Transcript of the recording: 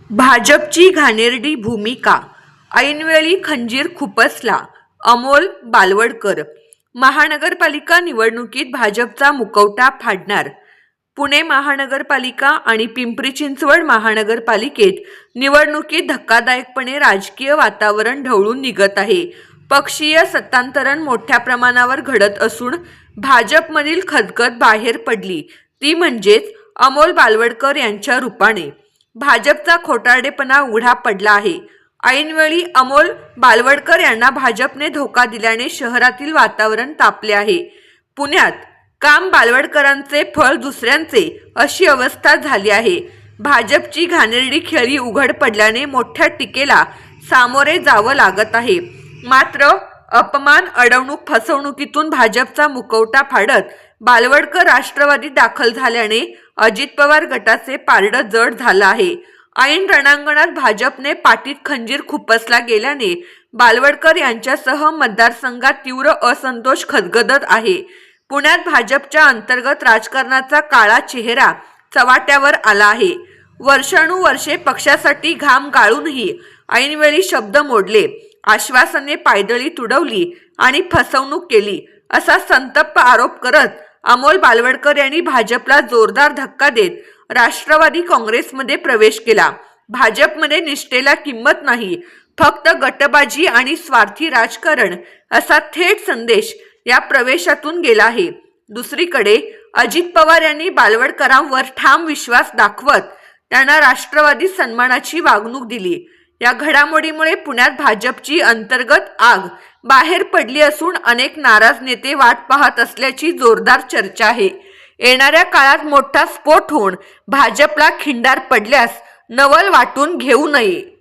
भाजपची घाणेरडी भूमिका, ऐनवेळी खंजीर खुपसला, अमोल बालवडकर. महानगरपालिका निवडणुकीत भाजपचा मुखवटा फाडणार. पुणे महानगरपालिका आणि पिंपरी चिंचवड महानगरपालिकेत निवडणुकीत धक्कादायकपणे राजकीय वातावरण ढवळून निघत आहे. पक्षीय सत्तांतरण मोठ्या प्रमाणावर घडत असून भाजपमधील खदखद बाहेर पडली, ती म्हणजेच अमोल बालवडकर यांच्या रूपाने. भाजपचा खोटारडेपणा उघडा पडला आहे. ऐनवेळी अमोल बालवडकर यांना भाजपने धोका दिल्याने शहरातील वातावरण तापले आहे. पुण्यात काम बालवडकरांचे फळ दुसऱ्यांचे, अशी अवस्था झाली आहे. भाजपची घाणेरडी खेळी उघड पडल्याने मोठ्या टीकेला सामोरे जावं लागत आहे. मात्र अपमान, अडवणूक, फसवणुकीतून भाजपचा मुखवटा फाडत बालवडकर राष्ट्रवादीत दाखल झाल्याने अजित पवार गटाचे पारडं जड झालं आहे. ऐन रणांगणात भाजपने पाठीत खंजीर खुपसला गेल्याने बालवडकर यांच्यासह मतदारसंघात तीव्र असंतोष खदगदत आहे. पुण्यात भाजपच्या अंतर्गत राजकारणाचा काळा चेहरा चव्हाट्यावर आला आहे. वर्षानुवर्षे पक्षासाठी घाम गाळूनही ऐनवेळी शब्द मोडले, आश्वासने पायदळी तुडवली आणि फसवणूक केली, असा संतप्त आरोप करत अमोल बालवडकर यांनी भाजपला जोरदार धक्का देत राष्ट्रवादी काँग्रेसमध्ये प्रवेश केला. भाजपमध्ये निष्ठेला किंमत नाही, फक्त गटबाजी आणि स्वार्थी राजकारण, असा थेट संदेश या प्रवेशातून गेला आहे. दुसरीकडे अजित पवार यांनी बालवडकरांवर ठाम विश्वास दाखवत त्यांना राष्ट्रवादी सन्मानाची वागणूक दिली. या घडामोडीमुळे पुण्यात भाजपची अंतर्गत आग बाहेर पडली असून अनेक नाराज नेते वाट पाहत असल्याची जोरदार चर्चा आहे. येणाऱ्या काळात मोठा स्फोट होऊन भाजपला खिंडार पडल्यास नवल वाटून घेऊ नये.